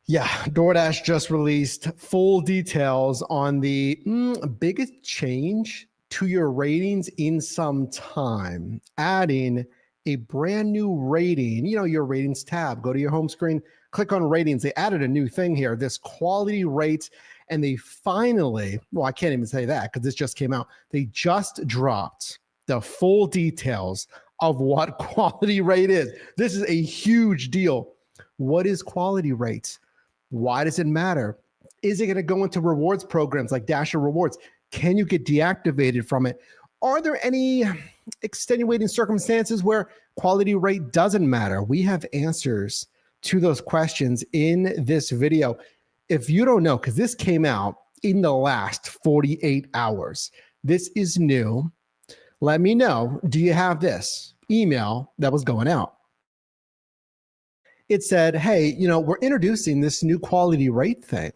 Yeah, DoorDash just released full details on the biggest change to your ratings in some time, adding a brand new rating, your ratings tab. Go to your home screen, click on ratings. They added a new thing here, this quality rate, and they finally, well, I can't even say that because this just came out. They just dropped the full details of what quality rate is. This is a huge deal. What is quality rate? Why does it matter? Is it going to go into rewards programs like Dasher Rewards? Can you get deactivated from it? Are there any extenuating circumstances where quality rate doesn't matter? We have answers to those questions in this video. If you don't know, because this came out in the last 48 hours, this is new. Let me know, do you have this email that was going out? It said, hey, we're introducing this new quality rate thing.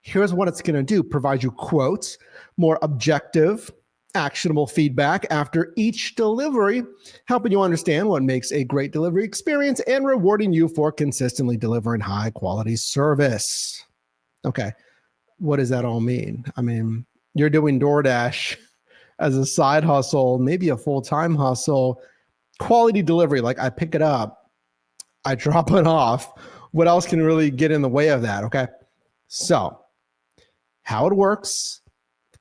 Here's what it's going to do. Provide you quotes, more objective, actionable feedback after each delivery, helping you understand what makes a great delivery experience and rewarding you for consistently delivering high quality service. Okay. What does that all mean? I mean, you're doing DoorDash as a side hustle, maybe a full-time hustle, quality delivery. Like I pick it up, I drop it off. What else can really get in the way of that? Okay. So how it works,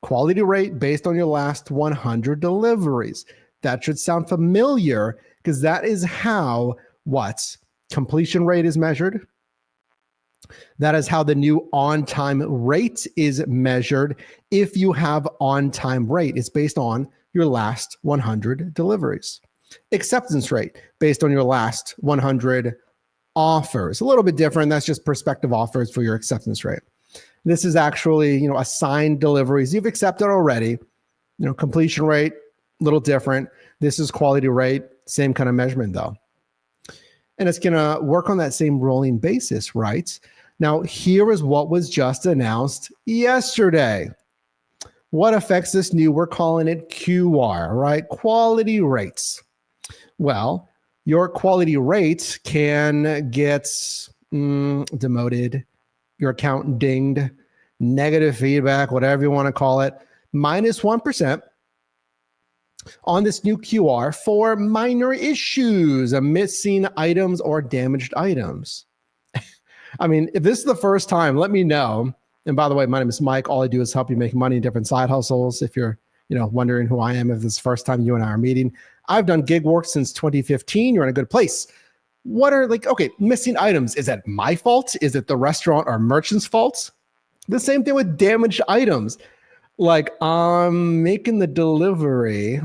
quality rate based on your last 100 deliveries. That should sound familiar because that is how completion rate is measured. That is how the new on-time rate is measured. If you have on-time rate, it's based on your last 100 deliveries. Acceptance rate based on your last 100 offers. A little bit different. That's just prospective offers for your acceptance rate. This is actually, assigned deliveries you've accepted already. Completion rate, a little different. This is quality rate, same kind of measurement though. And it's going to work on that same rolling basis, right? Now, here is what was just announced yesterday. What affects this new, we're calling it QR, right? Quality rates. Well, your quality rate can get demoted, your account dinged, negative feedback, whatever you want to call it, -1% on this new QR for minor issues, missing items or damaged items. I mean, if this is the first time, let me know. And by the way, my name is Mike. All I do is help you make money in different side hustles. If you're, wondering who I am, if this is the first time you and I are meeting, I've done gig work since 2015. You're in a good place. What are missing items? Is that my fault? Is it the restaurant or merchant's fault? The same thing with damaged items. Like I'm making the delivery,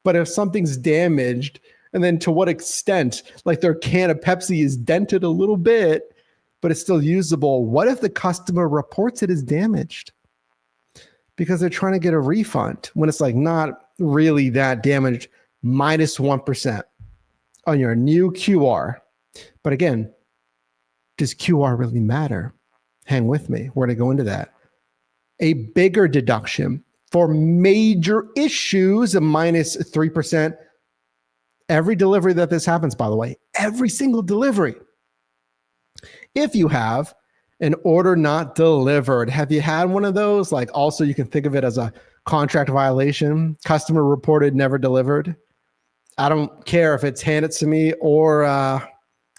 but if something's damaged, and then to what extent, like their can of Pepsi is dented a little bit, but it's still usable. What if the customer reports it as damaged because they're trying to get a refund when it's not really that damaged? -1% on your new QR. But again, does QR really matter? Hang with me. We're going to go into that. A bigger deduction for major issues, a -3%. Every delivery that this happens, by the way, every single delivery. If you have an order not delivered, have you had one of those? Also you can think of it as a contract violation, customer reported, never delivered. I don't care if it's handed to me or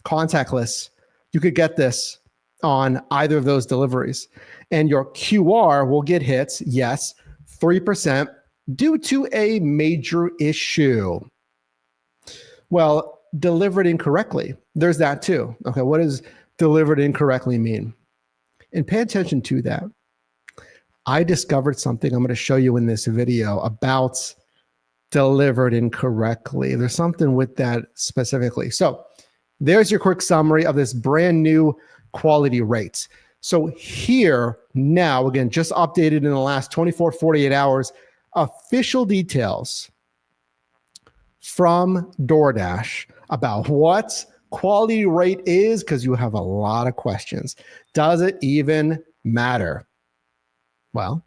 contactless. You could get this on either of those deliveries. And your QR will get hit, yes, 3% due to a major issue. Well, delivered incorrectly. There's that too. Okay, what does delivered incorrectly mean? And pay attention to that. I discovered something I'm going to show you in this video about delivered incorrectly. There's something with that specifically. So there's your quick summary of this brand new quality rates. So here now, again, just updated in the last 24, 48 hours, official details from DoorDash about what quality rate is, because you have a lot of questions. Does it even matter? Well,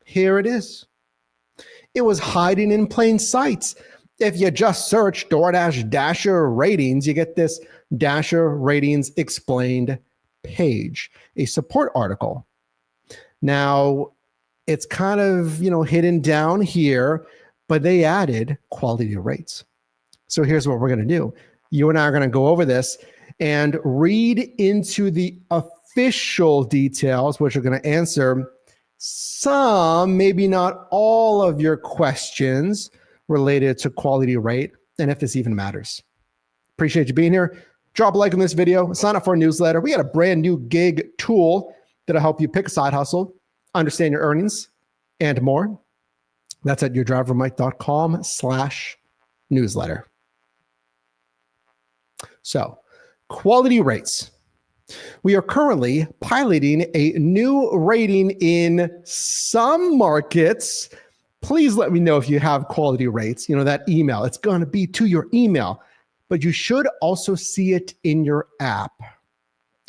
here it is. It was hiding in plain sight. If you just search DoorDash Dasher ratings, you get this Dasher ratings explained page, a support article. Now, it's kind of, hidden down here, but they added quality rates. So here's what we're going to do. You and I are going to go over this and read into the official details, which are going to answer some, maybe not all of your questions related to quality rate, and if this even matters. Appreciate you being here. Drop a like on this video, sign up for our newsletter. We got a brand new gig tool that'll help you pick a side hustle, understand your earnings, and more. That's at yourdrivermike.com/newsletter. So, quality rates. We are currently piloting a new rating in some markets. Please let me know if you have quality rates. That email, it's going to be to your email, but you should also see it in your app.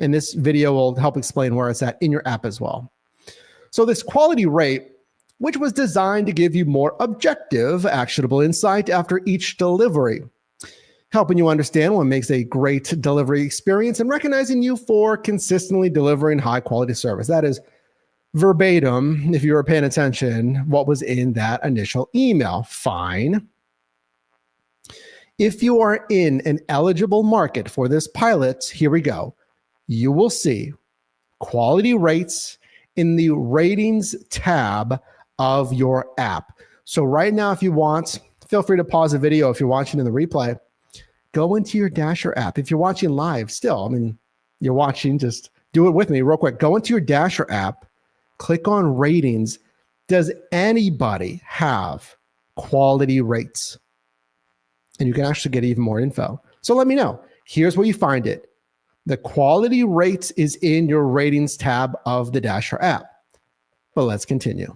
And this video will help explain where it's at in your app as well. So this quality rate, which was designed to give you more objective, actionable insight after each delivery, helping you understand what makes a great delivery experience and recognizing you for consistently delivering high quality service. That is verbatim, if you were paying attention, what was in that initial email. Fine. If you are in an eligible market for this pilot, here we go. You will see quality rates in the ratings tab of your app. So right now, if you want, feel free to pause the video if you're watching in the replay. Go into your Dasher app. If you're watching live still, you're watching, just do it with me real quick. Go into your Dasher app, click on ratings. Does anybody have quality rates? And you can actually get even more info. So let me know. Here's where you find it. The quality rates is in your ratings tab of the Dasher app. But let's continue.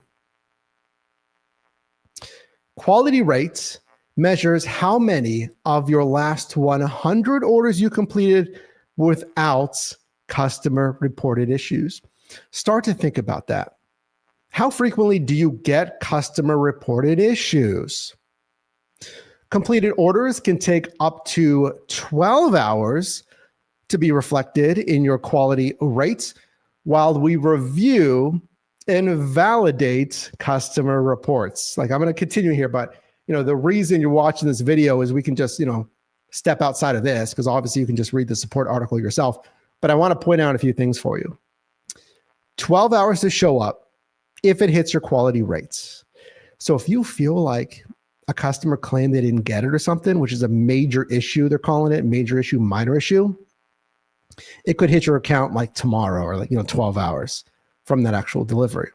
Quality rates measures how many of your last 100 orders you completed without customer reported issues. Start to think about that. How frequently do you get customer reported issues? Completed orders can take up to 12 hours to be reflected in your quality rates while we review and validate customer reports. I'm going to continue here, but the reason you're watching this video is we can just, step outside of this because obviously you can just read the support article yourself. But I want to point out a few things for you. 12 hours to show up if it hits your quality rates. So if you feel like a customer claimed they didn't get it or something, which is a major issue, they're calling it major issue, minor issue, it could hit your account tomorrow or 12 hours from that actual delivery.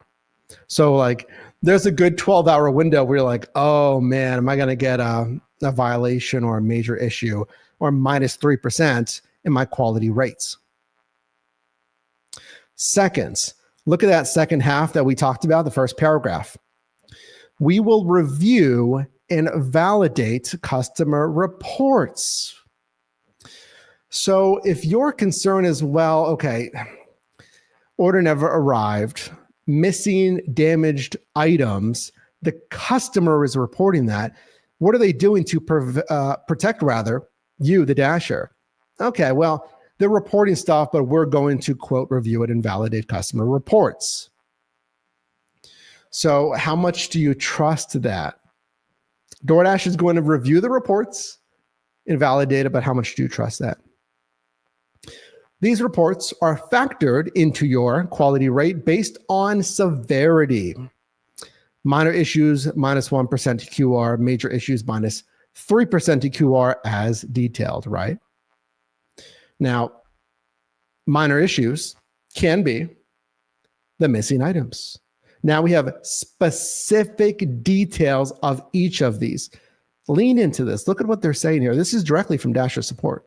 So there's a good 12-hour window where you're like, oh man, am I going to get a violation or a major issue or minus 3% in my quality rates? Seconds. Look at that second half that we talked about, the first paragraph. We will review and validate customer reports. So if your concern is, well, okay, order never arrived, missing, damaged items, the customer is reporting that. What are they doing to protect you, the Dasher? Okay, well, they're reporting stuff, but we're going to, quote, review it and validate customer reports. So how much do you trust that? DoorDash is going to review the reports and validate it, but how much do you trust that? These reports are factored into your quality rate based on severity. Minor issues, minus 1% QR, major issues, minus 3% QR as detailed, right? Now, minor issues can be the missing items. Now we have specific details of each of these. Lean into this. Look at what they're saying here. This is directly from Dasher support.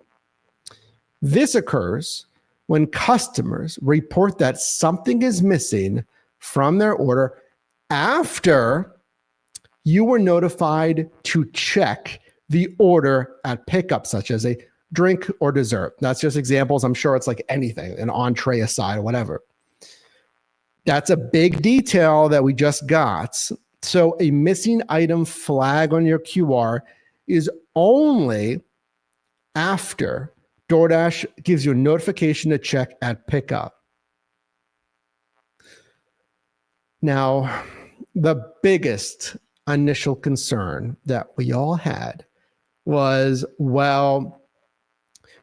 This occurs when customers report that something is missing from their order after you were notified to check the order at pickup, such as a drink or dessert. That's just examples. I'm sure it's anything, an entree aside or whatever. That's a big detail that we just got. So a missing item flag on your QR is only after DoorDash gives you a notification to check at pickup. Now, the biggest initial concern that we all had was, well,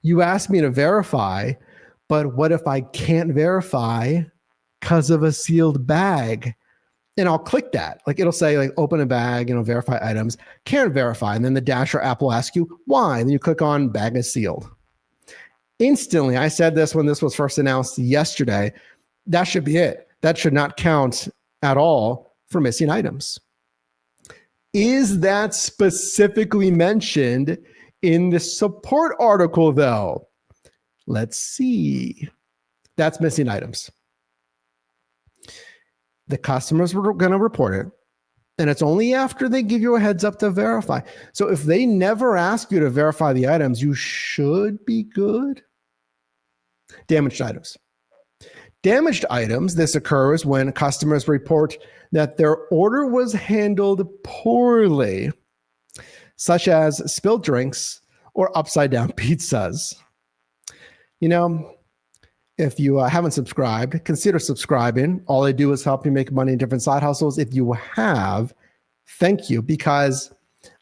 you asked me to verify, but what if I can't verify because of a sealed bag? And I'll click that. Like it'll say like open a bag, verify items, can't verify. And then the Dasher app will ask you why. And then you click on bag is sealed. Instantly, I said this when this was first announced yesterday, that should be it. That should not count at all for missing items. Is that specifically mentioned in the support article though? Let's see. That's missing items. The customers were going to report it, and it's only after they give you a heads up to verify. So if they never ask you to verify the items, you should be good. Damaged items. Damaged items, this occurs when customers report that their order was handled poorly, such as spilled drinks or upside down pizzas. If you haven't subscribed, consider subscribing. All I do is help you make money in different side hustles. If you have, thank you, because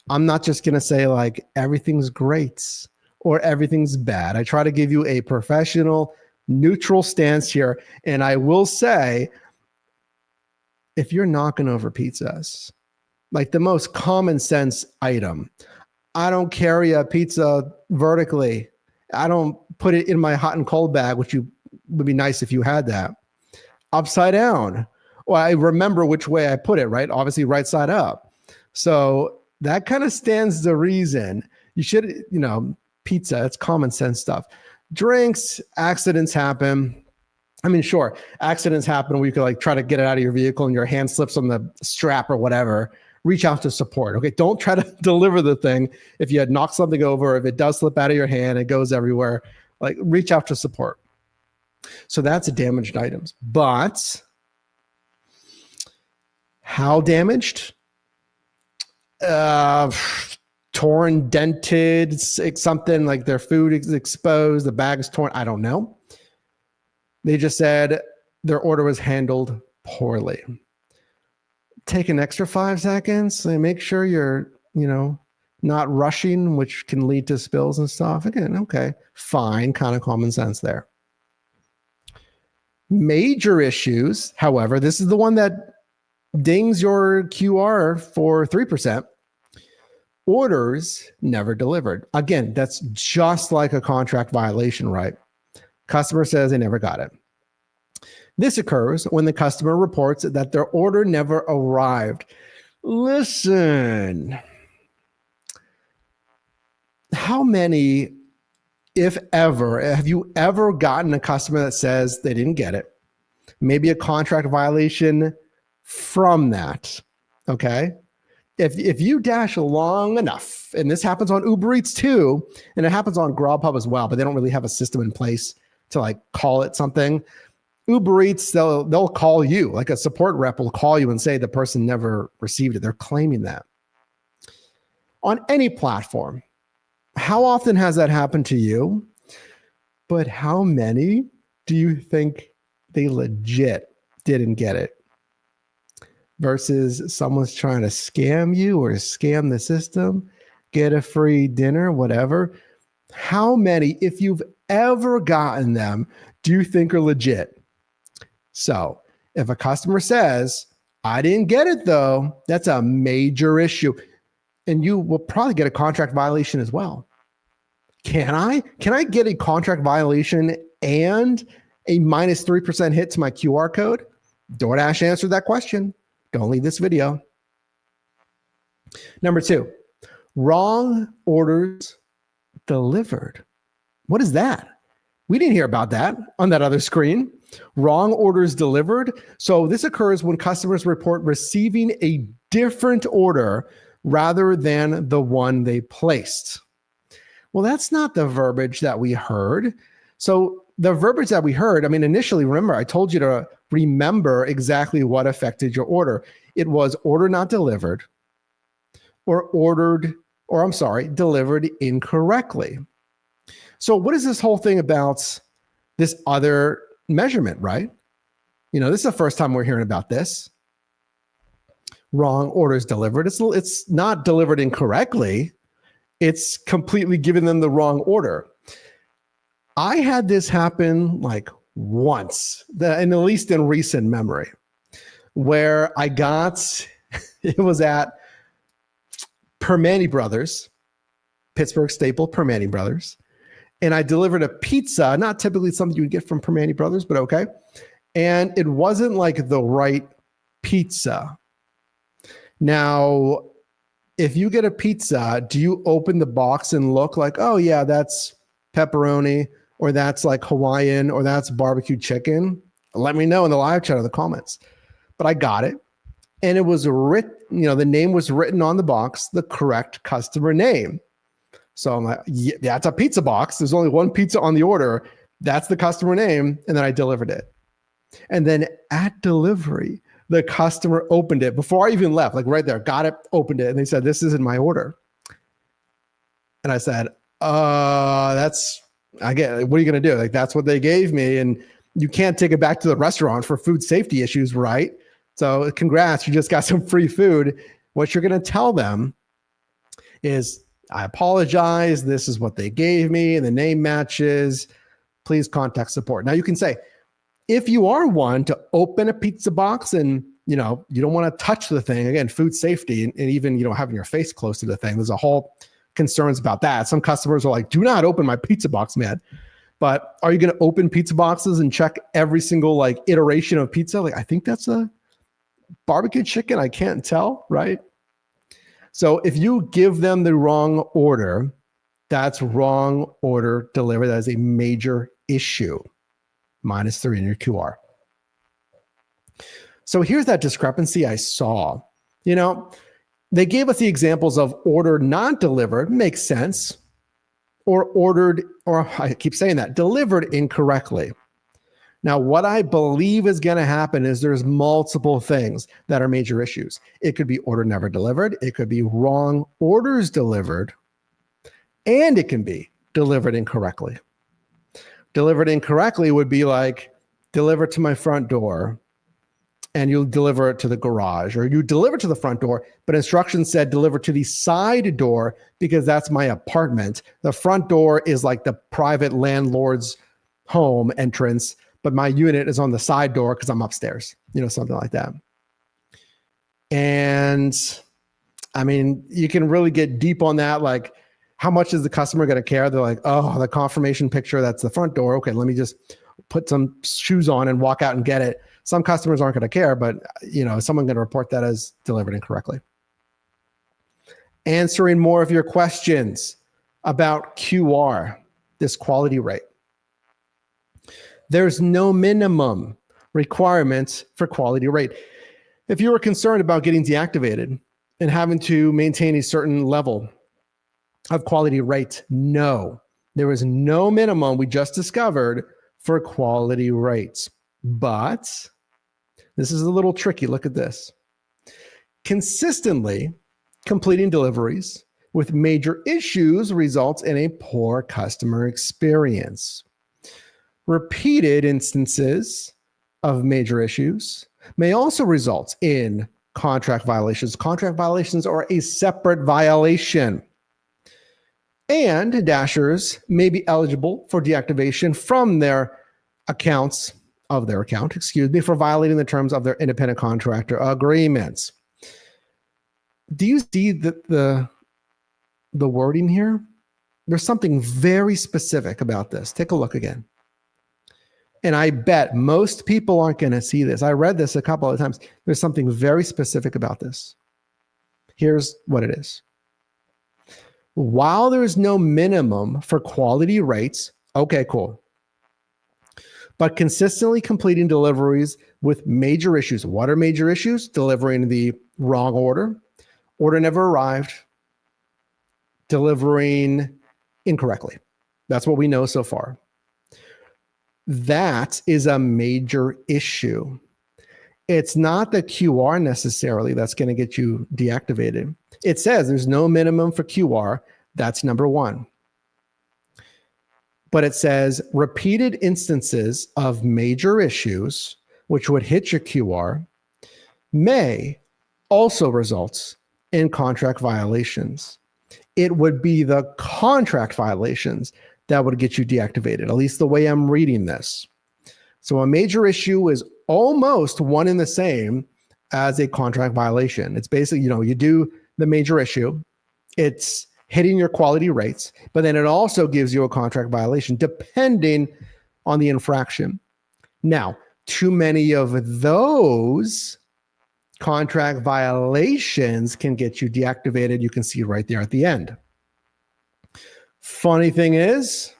I'm not just going to say like everything's great or everything's bad. I try to give you a professional, neutral stance here. And I will say, if you're knocking over pizzas, like the most common sense item, I don't carry a pizza vertically. I don't put it in my hot and cold bag, which would be nice if you had that. Upside down. Well, I remember which way I put it, right? Obviously right side up. So that kind of stands to reason. You should, pizza, it's common sense stuff. Drinks, accidents happen. I mean, sure, accidents happen where you could like try to get it out of your vehicle and your hand slips on the strap or whatever. Reach out to support. Okay, don't try to deliver the thing. If you had knocked something over, if it does slip out of your hand, it goes everywhere, like reach out to support. So that's damaged items. But how damaged? Torn, dented, something like their food is exposed, the bag is torn. I don't know. They just said their order was handled poorly. Take an extra 5 seconds and make sure you're, not rushing, which can lead to spills and stuff. Again, okay, fine, kind of common sense there. Major issues, however, this is the one that dings your QR for 3%. Orders never delivered. Again, that's just like a contract violation, right? Customer says they never got it. This occurs when the customer reports that their order never arrived. Listen, how many, if ever, have you ever gotten a customer that says they didn't get it? Maybe a contract violation from that, okay? If you dash long enough, and this happens on Uber Eats too, and it happens on Grubhub as well, but they don't really have a system in place to like call it something. Uber Eats, they'll call you, like a support rep will call you and say the person never received it. They're claiming that. On any platform, how often has that happened to you? But how many do you think they legit didn't get it? Versus someone's trying to scam you or scam the system, get a free dinner, whatever. How many, if you've ever gotten them, do you think are legit? So if a customer says, I didn't get it though, that's a major issue. And you will probably get a contract violation as well. Can I get a contract violation and a minus 3% hit to my QR code? DoorDash answered that question. Don't leave this video. Number 2, wrong orders delivered. What is that? We didn't hear about that on that other screen. Wrong orders delivered. So this occurs when customers report receiving a different order rather than the one they placed. Well, that's not the verbiage that we heard. So the verbiage that we heard, initially, remember, I told you to remember exactly what affected your order. It was order not delivered or delivered incorrectly. So what is this whole thing about this other measurement, right? This is the first time we're hearing about this. Wrong orders delivered. It's not delivered incorrectly. It's completely giving them the wrong order. I had this happen like once, and at least in recent memory, where it was at Permane Brothers, Pittsburgh staple Permane Brothers, and I delivered a pizza, not typically something you would get from Permane Brothers, but okay. And it wasn't like the right pizza. Now, if you get a pizza, do you open the box and look like, oh yeah, that's pepperoni, or that's like Hawaiian, or that's barbecue chicken? Let me know in the live chat or the comments. But I got it. And it was written, the name was written on the box, the correct customer name. So I'm like, yeah, that's a pizza box. There's only one pizza on the order. That's the customer name. And then I delivered it. And then at delivery, the customer opened it before I even left, like right there, got it, opened it. And they said, this isn't my order. And I said, I get it. What are you going to do? Like, that's what they gave me. And you can't take it back to the restaurant for food safety issues, right? So congrats, you just got some free food. What you're going to tell them is, I apologize. This is what they gave me and the name matches. Please contact support. Now you can say, if you are one to open a pizza box and, you don't want to touch the thing, again, food safety, and even, having your face close to the thing, there's a whole concerns about that. Some customers are like, do not open my pizza box, man. But are you going to open pizza boxes and check every single like iteration of pizza? Like, I think that's a barbecue chicken. I can't tell, right? So if you give them the wrong order, that's wrong order delivered. That is a major issue. -3 in your QR. So here's that discrepancy I saw. They gave us the examples of order not delivered, makes sense, or ordered, or I keep saying that, delivered incorrectly. Now, what I believe is going to happen is there's multiple things that are major issues. It could be order never delivered. It could be wrong orders delivered. And it can be delivered incorrectly. Delivered incorrectly would be like, deliver to my front door, and you'll deliver it to the garage, or you deliver to the front door, but instructions said deliver to the side door because that's my apartment. The front door is like the private landlord's home entrance, but my unit is on the side door because I'm upstairs, something like that. And I mean, you can really get deep on that. Like, how much is the customer going to care? They're like, oh, the confirmation picture, that's the front door. Okay, let me just put some shoes on and walk out and get it. Some customers aren't going to care, but someone's going to report that as delivered incorrectly. Answering more of your questions about QR, this quality rate. There's no minimum requirements for quality rate. If you were concerned about getting deactivated and having to maintain a certain level of quality rate, no, there is no minimum we just discovered for quality rates. But this is a little tricky. Look at this. Consistently completing deliveries with major issues results in a poor customer experience. Repeated instances of major issues may also result in contract violations. Contract violations are a separate violation. And Dashers may be eligible for deactivation from their account for violating the terms of their independent contractor agreements. Do you see the wording here? There's something very specific about this. Take a look again. And I bet most people aren't going to see this. I read this a couple of times. There's something very specific about this. Here's what it is. While there is no minimum for quality rates, okay, cool. But consistently completing deliveries with major issues. What are major issues? Delivering the wrong order, order never arrived, delivering incorrectly. That's what we know so far. That is a major issue. It's not the QR necessarily that's going to get you deactivated. It says there's no minimum for QR. That's number one. but it says repeated instances of major issues, which would hit your QR, may also result in contract violations. It would be the contract violations that would get you deactivated, at least the way I'm reading this. So a major issue is almost one and the same as a contract violation. It's basically, you do the major issue, it's hitting your quality rates, but then it also gives you a contract violation depending on the infraction. Now, too many of those contract violations can get you deactivated. You can see right there at the end. Funny thing is,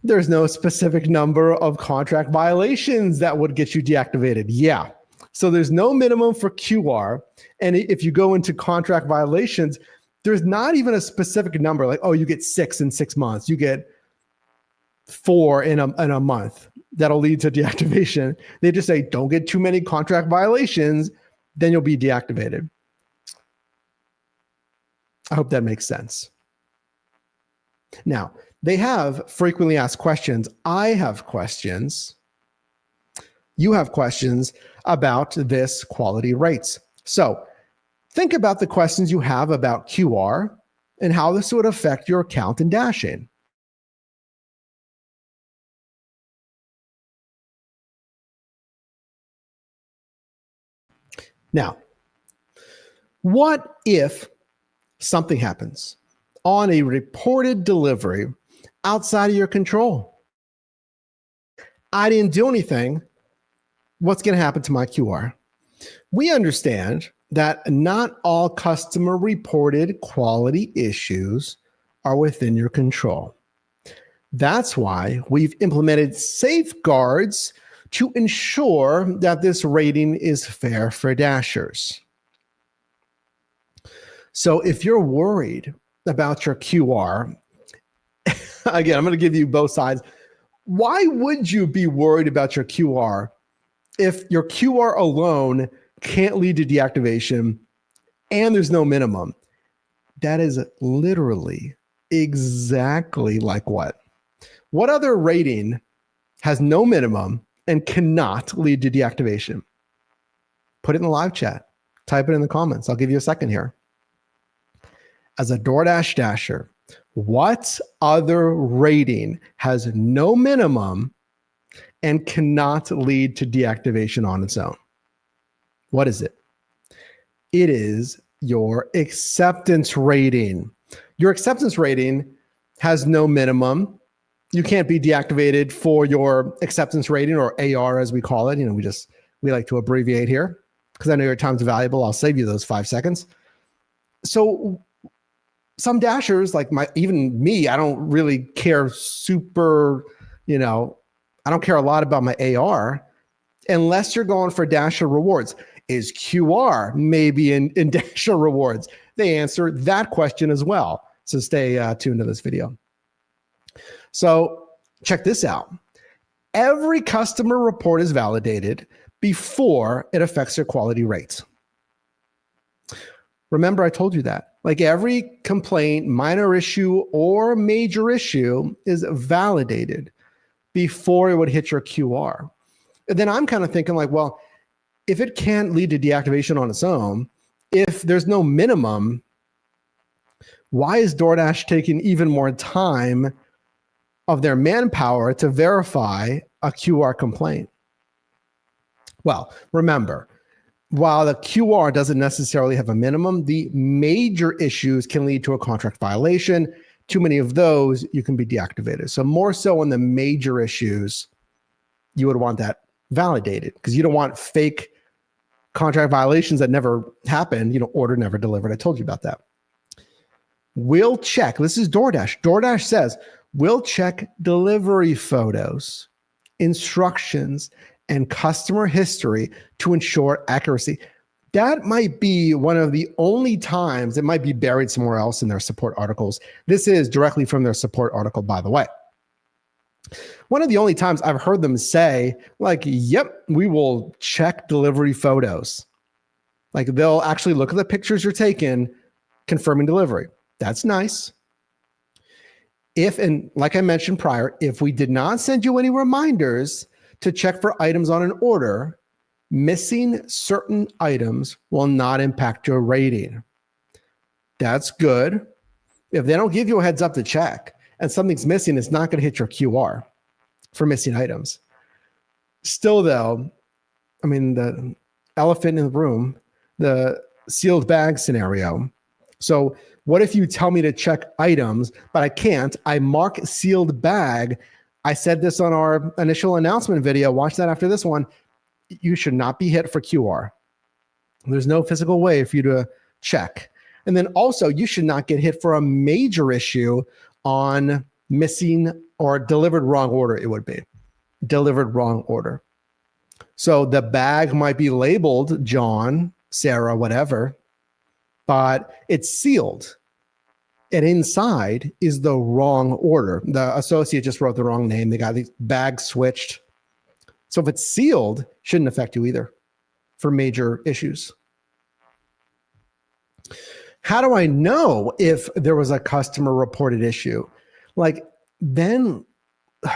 there's no specific number of contract violations that would get you deactivated. Yeah. So there's no minimum for QR. And if you go into contract violations, there's not even a specific number like, oh, you get 6 in 6 months. You get 4 in a month. That'll lead to deactivation. They just say, don't get too many contract violations, then you'll be deactivated. I hope that makes sense. Now, they have frequently asked questions. I have questions. You have questions about this quality rates. So think about the questions you have about QR and how this would affect your account in Dashing. Now, what if something happens on a reported delivery outside of your control? I didn't do anything. What's going to happen to my QR? We understand that not all customer reported quality issues are within your control. That's why we've implemented safeguards to ensure that this rating is fair for Dashers. So if you're worried about your QR, again, I'm going to give you both sides. Why would you be worried about your QR if your QR alone can't lead to deactivation and there's no minimum? That is literally exactly like what? What other rating has no minimum and cannot lead to deactivation? Put it in the live chat. Type it in the comments. I'll give you a second here. As a DoorDash Dasher, what other rating has no minimum and cannot lead to deactivation on its own? What is it? It is your acceptance rating. Your acceptance rating has no minimum. You can't be deactivated for your acceptance rating, or AR as we call it. We like to abbreviate here because I know your time's valuable. I'll save you those 5 seconds. So some Dashers, like even me, I don't really care I don't care a lot about my AR unless you're going for Dasher rewards. Is QR maybe in Dasher rewards? They answer that question as well. So stay tuned to this video. So check this out. Every customer report is validated before it affects your quality rates. Remember, I told you that. Like every complaint, minor issue or major issue is validated before it would hit your QR. And then I'm kind of thinking like, well, if it can't lead to deactivation on its own, if there's no minimum, why is DoorDash taking even more time of their manpower to verify a QR complaint? Well, remember, while the QR doesn't necessarily have a minimum, the major issues can lead to a contract violation. Too many of those, you can be deactivated. So more so on the major issues, you would want that validated because you don't want fake contract violations that never happened, order never delivered. I told you about that. We'll check. This is DoorDash. DoorDash says, we'll check delivery photos, instructions, and customer history to ensure accuracy. That might be one of the only times, it might be buried somewhere else in their support articles. This is directly from their support article, by the way. One of the only times I've heard them say, like, yep, we will check delivery photos. Like they'll actually look at the pictures you're taking, confirming delivery. That's nice. If, and like I mentioned prior, if we did not send you any reminders to check for items on an order, missing certain items will not impact your rating. That's good. If they don't give you a heads up to check and something's missing, it's not going to hit your QR for missing items. Still, though, I mean, the elephant in the room, the sealed bag scenario. So what if you tell me to check items, but I can't? I mark sealed bag. I said this on our initial announcement video. Watch that after this one. You should not be hit for QR. There's no physical way for you to check. And then also, you should not get hit for a major issue on missing or delivered wrong order. It would be delivered wrong order. So the bag might be labeled John, Sarah, whatever, but it's sealed. And inside is the wrong order. The associate just wrote the wrong name. They got these bags switched. So if it's sealed, shouldn't affect you either for major issues. How do I know if there was a customer reported issue? Like, then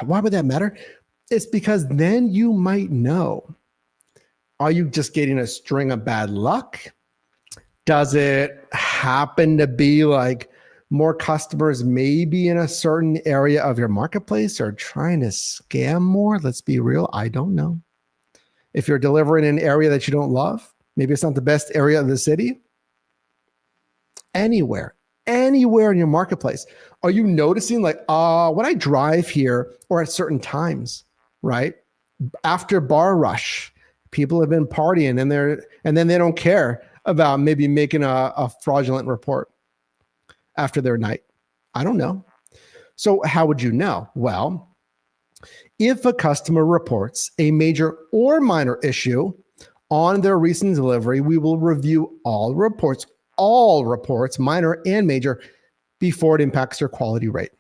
why would that matter? It's because then you might know. Are you just getting a string of bad luck? Does it happen to be like more customers maybe in a certain area of your marketplace are trying to scam more? Let's be real. I don't know. If you're delivering in an area that you don't love, maybe it's not the best area of the city. Anywhere in your marketplace. Are you noticing like, when I drive here or at certain times, right? After bar rush, people have been partying and then they don't care about maybe making a fraudulent report after their night. I don't know. So how would you know? Well, if a customer reports a major or minor issue on their recent delivery, we will review all reports, minor and major, before it impacts their quality rate.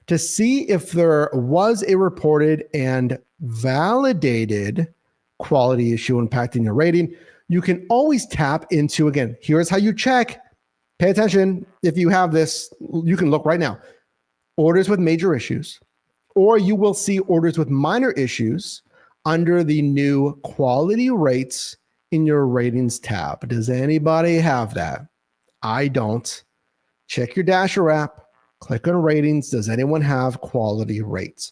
To see if there was a reported and validated quality issue impacting your rating, you can always tap into, again, here's how you check. Pay attention. If you have this, you can look right now. Orders with major issues, or you will see orders with minor issues under the new quality rates in your ratings tab. Does anybody have that? I don't. Check your Dasher app, click on ratings. Does anyone have quality rates?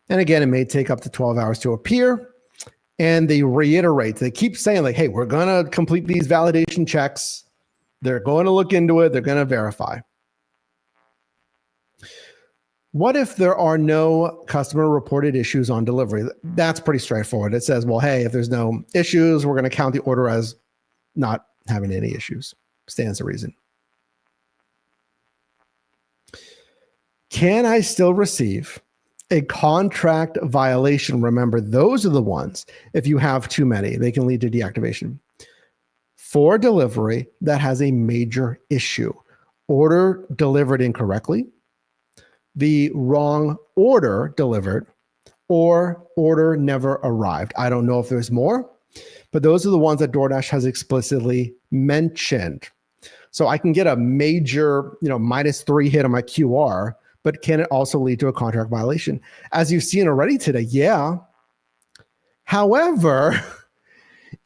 And again, it may take up to 12 hours to appear. And they reiterate, they keep saying like, hey, we're going to complete these validation checks. They're going to look into it. They're going to verify. What if there are no customer reported issues on delivery? That's pretty straightforward. It says, well, hey, if there's no issues, we're going to count the order as not having any issues. Stands to reason. Can I still receive a contract violation? Remember, those are the ones, if you have too many, they can lead to deactivation. For delivery that has a major issue, order delivered incorrectly, the wrong order delivered, or order never arrived. I don't know if there's more, but those are the ones that DoorDash has explicitly mentioned. So I can get a major, -3 hit on my QR, but can it also lead to a contract violation? As you've seen already today, yeah. However,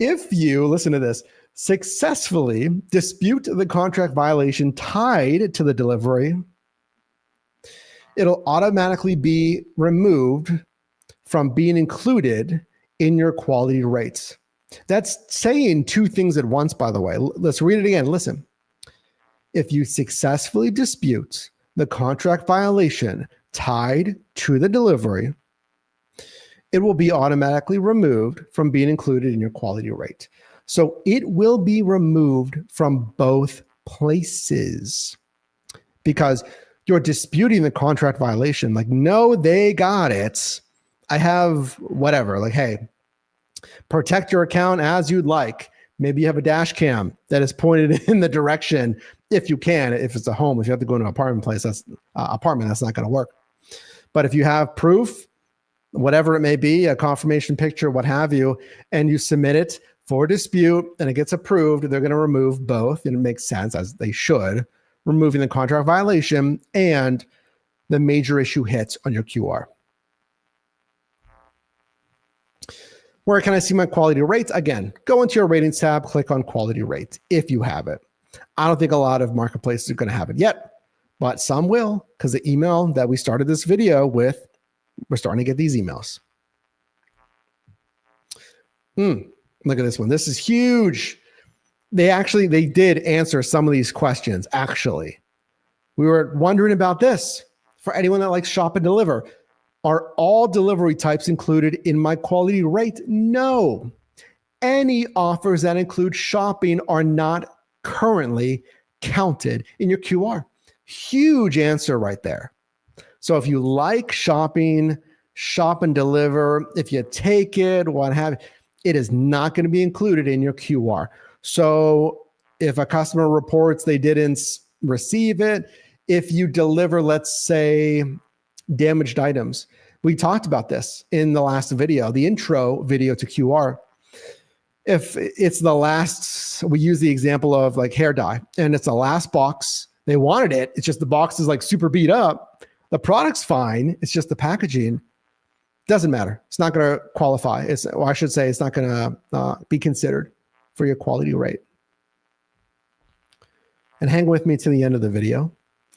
if you, listen to this, successfully dispute the contract violation tied to the delivery, it'll automatically be removed from being included in your quality rates. That's saying two things at once, by the way. Let's read it again. Listen. If you successfully dispute the contract violation tied to the delivery, it will be automatically removed from being included in your quality rate. So it will be removed from both places because you're disputing the contract violation. Like, no, they got it. I have whatever, like, hey, protect your account as you'd like. Maybe you have a dash cam that is pointed in the direction, if you can. If it's a home, if you have to go into an apartment place, that's not going to work. But if you have proof, whatever it may be, a confirmation picture, what have you, and you submit it for dispute and it gets approved, they're going to remove both, and it makes sense, as they should, removing the contract violation, and the major issue hits on your QR. Where can I see my quality rates? Again, go into your ratings tab, click on quality rates if you have it. I don't think a lot of marketplaces are going to have it yet, but some will, because the email that we started this video with, we're starting to get these emails. Look at this one. This is huge. They did answer some of these questions, actually. We were wondering about this. For anyone that likes shop and deliver, are all delivery types included in my quality rate? No. Any offers that include shopping are not currently counted in your QR. Huge answer right there. So if you like shopping, shop and deliver, if you take it, what have you, it is not going to be included in your QR. So if a customer reports they didn't receive it, if you deliver, let's say, damaged items. We talked about this in the last video, the intro video to QR. If it's the last, we use the example of like hair dye, and it's the last box. They wanted it. It's just the box is like super beat up. The product's fine. It's just the packaging. Doesn't matter. It's not going to qualify. Or I should say it's not going to be considered for your quality rate. And hang with me to the end of the video.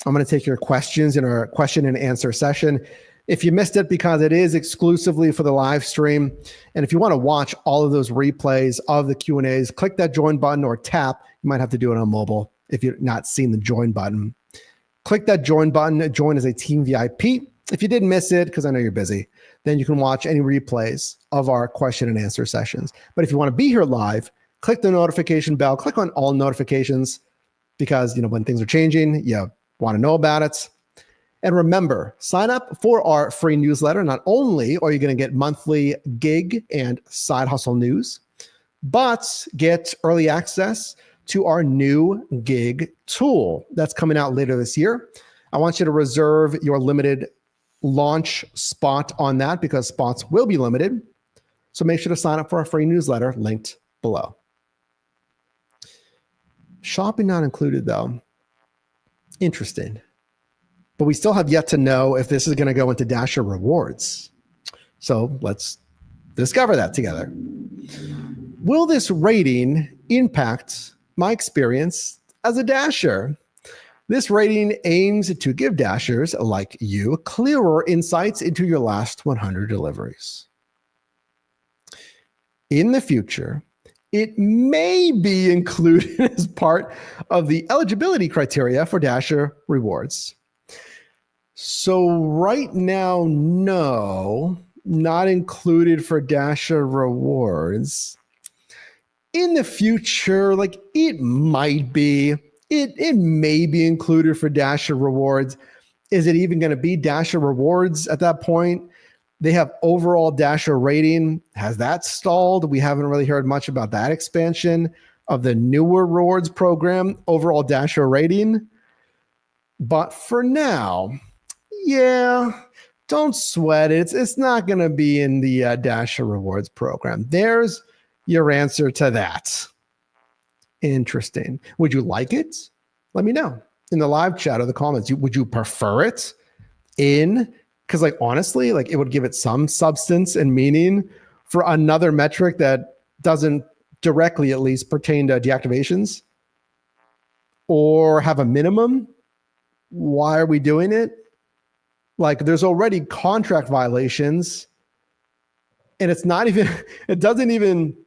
I'm going to take your questions in our question and answer session. If you missed it, because it is exclusively for the live stream, and if you want to watch all of those replays of the Q&As, click that join button or tap. You might have to do it on mobile if you're not seeing the join button. Click that join button. Join as a team VIP. If you did miss it, because I know you're busy, then you can watch any replays of our question and answer sessions. But if you want to be here live, click the notification bell. Click on all notifications, because when things are changing, you want to know about it. And remember, sign up for our free newsletter. Not only are you going to get monthly gig and side hustle news, but get early access to our new gig tool that's coming out later this year. I want you to reserve your limited launch spot on that, because spots will be limited. So make sure to sign up for our free newsletter linked below. Shopping not included, though. Interesting. But we still have yet to know if this is going to go into Dasher rewards. So let's discover that together. Will this rating impact my experience as a Dasher? This rating aims to give Dashers like you clearer insights into your last 100 deliveries. In the future, it may be included as part of the eligibility criteria for Dasher rewards. So right now, no, not included for Dasher rewards. In the future, it might be. It may be included for Dasher rewards. Is it even going to be Dasher rewards at that point? They have overall Dasher rating. Has that stalled? We haven't really heard much about that expansion of the newer rewards program, overall Dasher rating. But for now, yeah, don't sweat it. It's not going to be in the Dasher rewards program. There's your answer to that. Interesting. Would you like it? Let me know in the live chat or the comments. Would you prefer it in? Because honestly, it would give it some substance and meaning for another metric that doesn't directly at least pertain to deactivations or have a minimum. Why are we doing it? There's already contract violations, and it doesn't even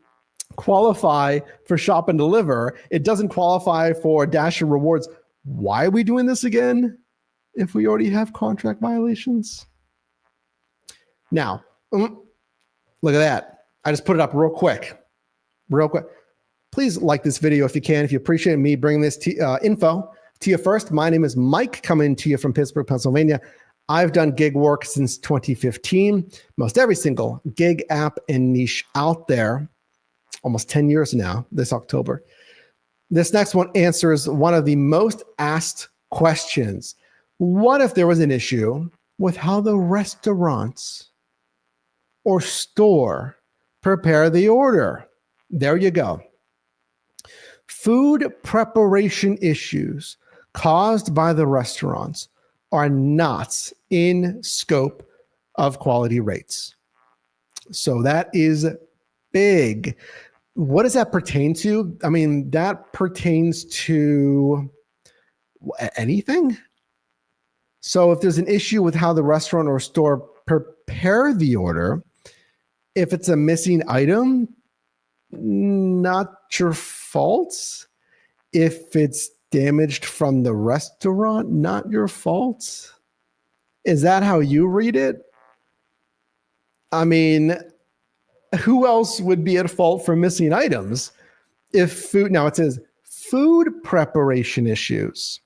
qualify for shop and deliver. It doesn't qualify for Dasher rewards. Why are we doing this again if we already have contract violations? Now, look at that. I just put it up real quick. Please like this video if you can, if you appreciate me bringing this info to you first. My name is Mike, coming to you from Pittsburgh, Pennsylvania. I've done gig work since 2015. Most every single gig app and niche out there. Almost 10 years now, this October. This next one answers one of the most asked questions. What if there was an issue with how the restaurants or store prepare the order? There you go. Food preparation issues caused by the restaurants are not in scope of quality rates. So that is big. What does that pertain to? I mean, that pertains to anything. So if there's an issue with how the restaurant or store prepare the order, if it's a missing item, not your fault. If it's damaged from the restaurant, not your fault. Is that how you read it? I mean, who else would be at fault for missing items if food, now it says food preparation issues.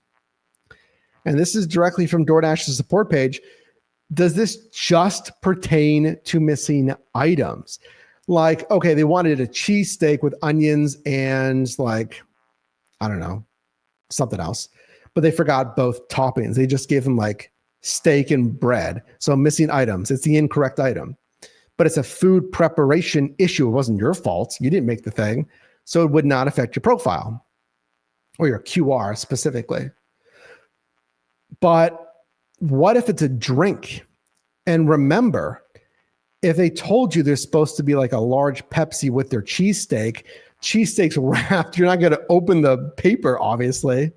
And this is directly from DoorDash's support page. Does this just pertain to missing items? Like, okay, they wanted a cheesesteak with onions and like, I don't know, something else, but they forgot both toppings. They just gave them like steak and bread. So missing items, it's the incorrect item, but it's a food preparation issue. It wasn't your fault. You didn't make the thing. So it would not affect your profile or your QR specifically. But what if it's a drink? And remember, if they told you there's supposed to be like a large Pepsi with their cheesesteak's wrapped, you're not going to open the paper, obviously.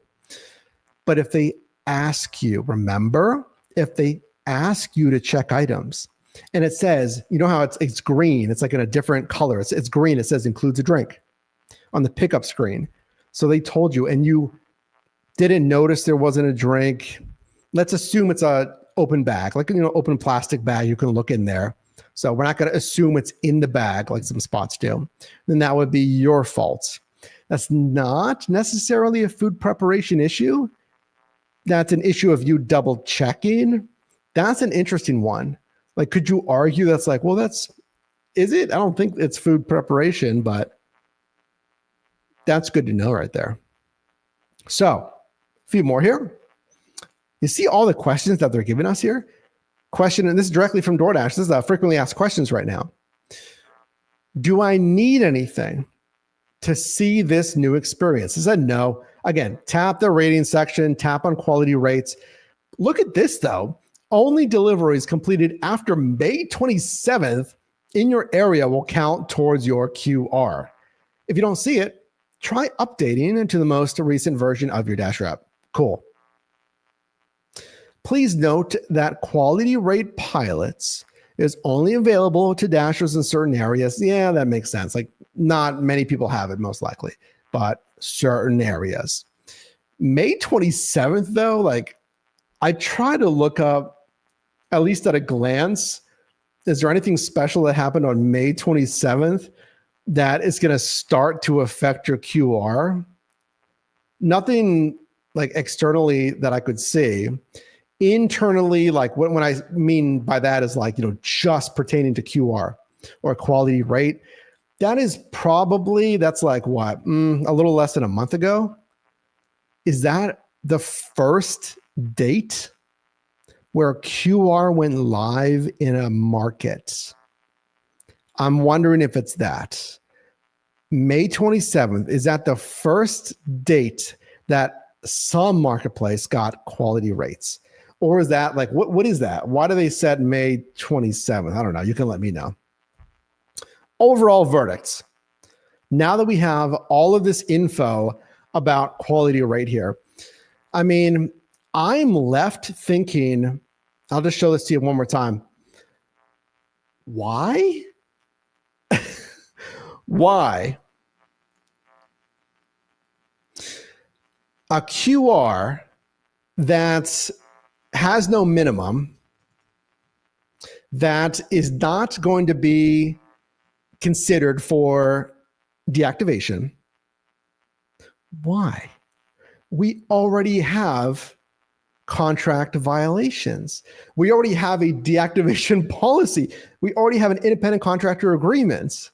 But if they ask you, remember, if they ask you to check items and it says, you know how it's green, it's like in a different color. It's green. It says includes a drink on the pickup screen. So they told you and you didn't notice there wasn't a drink. Let's assume it's a open bag, like, open plastic bag. You can look in there. So we're not going to assume it's in the bag like some spots do. Then that would be your fault. That's not necessarily a food preparation issue. That's an issue of you double checking. That's an interesting one. Like, could you argue that's like, well, is it? I don't think it's food preparation, but that's good to know right there. So a few more here. You see all the questions that they're giving us here? Question, and this is directly from DoorDash. This is frequently asked questions right now. Do I need anything to see this new experience? I said no. Again, tap the rating section, tap on quality rates. Look at this though. Only deliveries completed after May 27th in your area will count towards your QR. If you don't see it, try updating into the most recent version of your Dasher app. Cool. Please note that quality rate pilots is only available to Dashers in certain areas. Yeah, that makes sense. Like, not many people have it, most likely, but certain areas. May 27th, though, like, I try to look up, at least at a glance, is there anything special that happened on May 27th that is going to start to affect your QR? Nothing like externally that I could see. Internally, like when I mean by that is like, just pertaining to QR or quality rate. That is probably, that's like what, a little less than a month ago. Is that the first date where QR went live in a market? I'm wondering if it's that. May 27th, is that the first date that some marketplace got quality rates? Or is that like, what is that? Why do they set May 27th? I don't know. You can let me know. Overall verdicts. Now that we have all of this info about quality rate here, I mean, I'm left thinking, I'll just show this to you one more time. Why? Why? A QR that has no minimum, that is not going to be considered for deactivation. Why? We already have contract violations. We already have a deactivation policy. We already have an independent contractor agreement.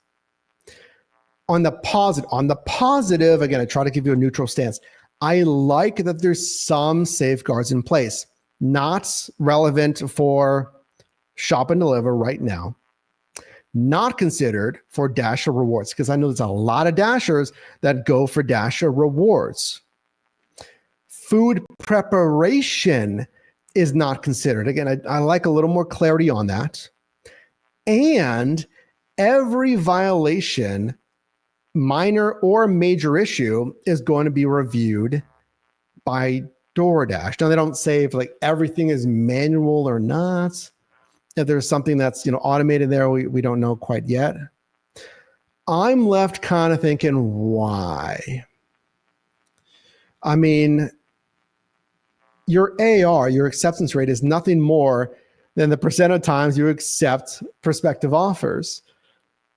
On the positive, again, I try to give you a neutral stance. I like that there's some safeguards in place. Not relevant for shop and deliver right now. Not considered for Dasher rewards, because I know there's a lot of Dashers that go for Dasher rewards. food preparation is not considered. Again, I like a little more clarity on that. And every violation, minor or major issue, is going to be reviewed by DoorDash. Now, they don't say if like everything is manual or not. If there's something that's automated there, we don't know quite yet. I'm left kind of thinking, why? I mean, your AR, your acceptance rate, is nothing more than the percent of times you accept prospective offers.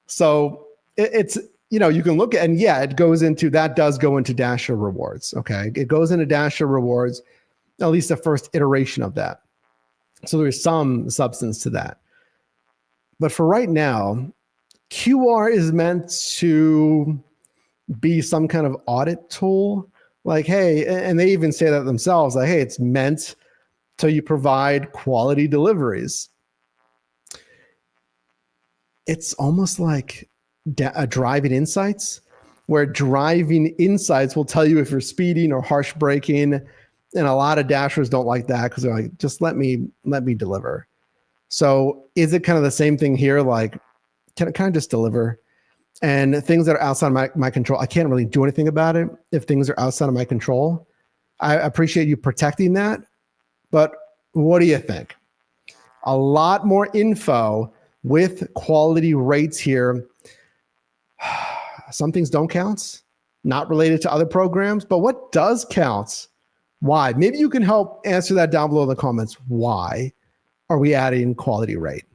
So it's, you can look at, and yeah, that does go into Dasher rewards. Okay. It goes into Dasher rewards, at least the first iteration of that. So there's some substance to that. But for right now, QR is meant to be some kind of audit tool. Like, hey, and they even say that themselves, like, hey, it's meant so you provide quality deliveries. It's almost like driving insights, where driving insights will tell you if you're speeding or harsh braking. And a lot of Dashers don't like that because they're like, just let me deliver. So is it kind of the same thing here? Like, can I kind of just deliver? And things that are outside of my control, I can't really do anything about it if things are outside of my control. I appreciate you protecting that, but what do you think? A lot more info with quality rates here. Some things don't count, not related to other programs, but what does count? Why? Maybe you can help answer that down below in the comments. Why are we adding quality rate?